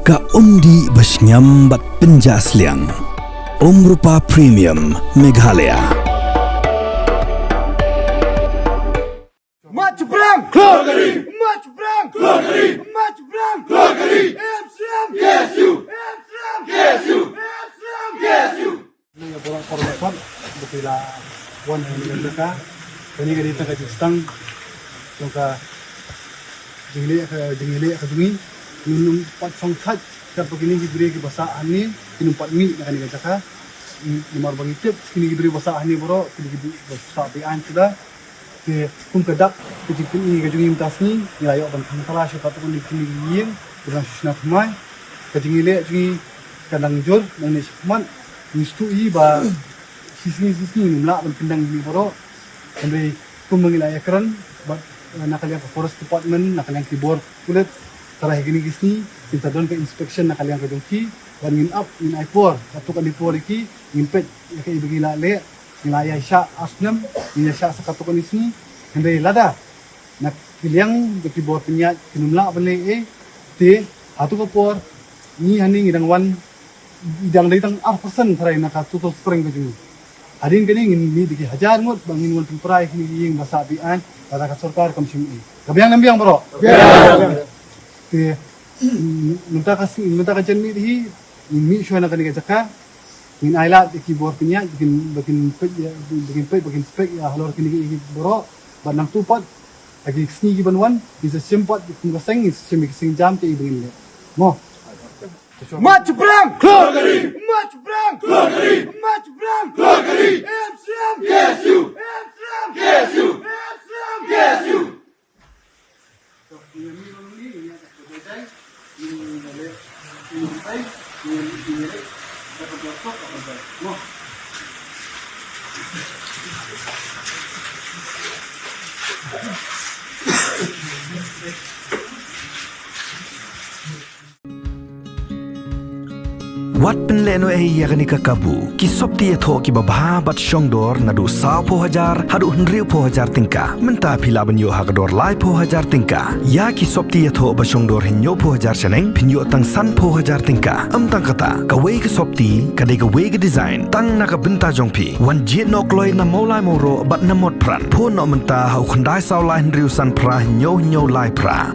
Ka undi basnyam bat penjasliang. Rupa Premium Meghalaya. Maju Brang, keluar dari. Maju Brang, keluar dari. Maju Brang, keluar dari. Amsterdam, yes you. Amsterdam, yes you. Amsterdam, yes you. Ini borang korban bukila wan yang mereka kini kali kita kaji stang maka jengile ke dungi minum pat songkat kita begini diberi ke bahasa ani minum pat mi nak ni kata nimar bagi tip kini diberi bahasa ani boro kini diberi bahasa bian sudah ke pun kedak kejikin ini ke dungi mintas ni nilai ban kantara syukur tu ni kini yin dengan susna kumai kejengile jungi kadang jor dan ni seman Mistu ba sisi nimla pendang ni boro sampai kumangilaya keran nakaliang ke forest department nakaliang tibor kulit tarah gini gisni kita don ke inspection nakaliang ke dongki ban up in ipor satu kali por iki impet ke ibigila le nilaya sya asnam nilaya sya sakatukon isni sampai lada nak kiliang ke tibor punya kinumla bele te atu ke por ni hani ngidang wan idang datang 4% sarai nak tutul spring ke jumi. Hadin kini ingin ni diki hajar ngut bangin wan temperai kini yang bahasa abian kata kat sarkar komisi ini. Kabiang nambiang bro. Ya. Ke minta kajen ni di mi syuana kani kajaka ingin ailat diki bor punya bikin spek ya halor kini bro banam tupat lagi sini banwan bisa sempat mengaseng sing jam ke ibingin le. Mo Maju Brang, keluar dari. Maju Brang, keluar dari. Maju Brang, keluar dari. Amsterdam, yes you. Amsterdam, yes you. Amsterdam, yes you. Wat penleno yakni kakabu kisop ti tho ki babha bat shongdor nadu 10,000 hadu 100,000 tingka menta phila banyo hagador lai 10,000 tingka ya kisop ti tho ba shongdor hinyo 10,000 chaneng pinyo tang san 10,000 tingka amtang kata kawei kisop ti kadai kawei ke design tang naka benta jongpi wan jet nok loi na maulai moro bat namot pran pho no menta hau khandai saulai riusan pra hinyo lai pra